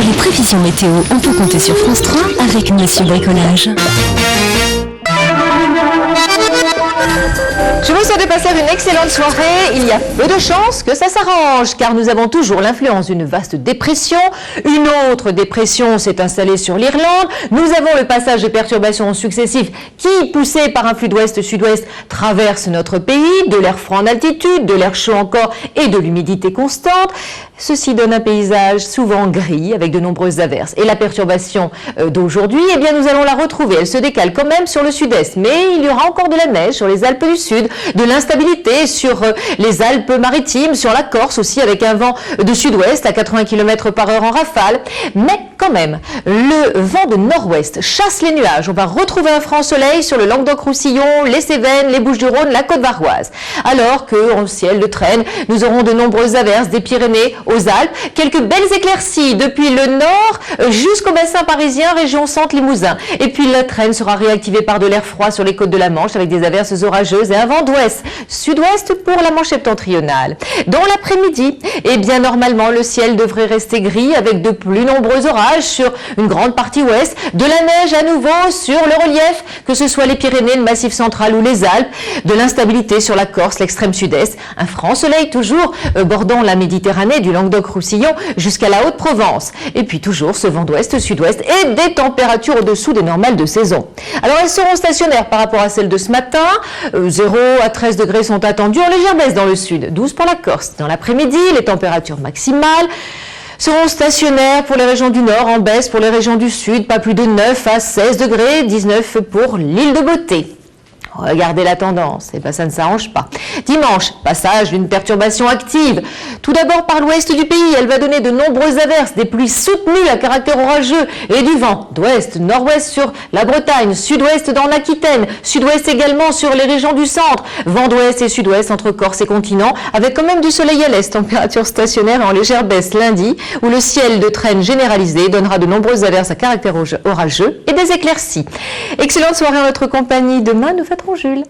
les prévisions météo, on peut compter sur France 3 avec Monsieur Bricolage. Je vous souhaite de passer une excellente soirée. Il y a peu de chances que ça s'arrange car nous avons toujours l'influence d'une vaste dépression. Une autre dépression s'est installée sur l'Irlande. Nous avons le passage de perturbations successives qui, poussées par un flux d'ouest-sud-ouest, traversent notre pays, de l'air froid en altitude, de l'air chaud encore et de l'humidité constante. Ceci donne un paysage souvent gris avec de nombreuses averses. Et la perturbation d'aujourd'hui, eh bien, nous allons la retrouver. Elle se décale quand même sur le sud-est, mais il y aura encore de la neige sur les Alpes du Sud, de l'instabilité sur les Alpes-Maritimes, sur la Corse aussi avec un vent de sud-ouest à 80 km/h en rafale. Mais quand même, le vent de nord-ouest chasse les nuages. On va retrouver un franc soleil sur le Languedoc-Roussillon, les Cévennes, les Bouches-du-Rhône, la Côte d'Arvoise. Alors qu'en ciel de traîne, nous aurons de nombreuses averses des Pyrénées aux Alpes, quelques belles éclaircies depuis le nord jusqu'au bassin parisien, région Centre-Limousin. Et puis la traîne sera réactivée par de l'air froid sur les côtes de la Manche avec des averses orageuses et un vent d'ouest, sud-ouest pour la Manche septentrionale. Dans l'après-midi, eh bien normalement le ciel devrait rester gris avec de plus nombreux orages sur une grande partie ouest, de la neige à nouveau sur le relief, que ce soit les Pyrénées, le Massif central ou les Alpes, de l'instabilité sur la Corse, l'extrême sud-est, un franc soleil toujours bordant la Méditerranée du Languedoc-Roussillon jusqu'à la Haute-Provence. Et puis toujours ce vent d'ouest, sud-ouest et des températures au-dessous des normales de saison. Alors elles seront stationnaires par rapport à celles de ce matin. 0 à 13 degrés sont attendus en légère baisse dans le sud, 12 pour la Corse. Dans l'après-midi, les températures maximales seront stationnaires pour les régions du nord, en baisse pour les régions du sud, pas plus de 9 à 16 degrés, 19 pour l'île de Beauté. Regardez la tendance, et bien ça ne s'arrange pas. Dimanche, passage d'une perturbation active. Tout d'abord par l'ouest du pays, elle va donner de nombreuses averses, des pluies soutenues à caractère orageux et du vent d'ouest, nord-ouest sur la Bretagne, sud-ouest dans l'Aquitaine, sud-ouest également sur les régions du centre, vent d'ouest et sud-ouest entre Corse et continent, avec quand même du soleil à l'est, température stationnaire et en légère baisse lundi, où le ciel de traîne généralisé donnera de nombreuses averses à caractère orageux et des éclaircies. Excellente soirée en notre compagnie. Demain, nous fêterons Jules.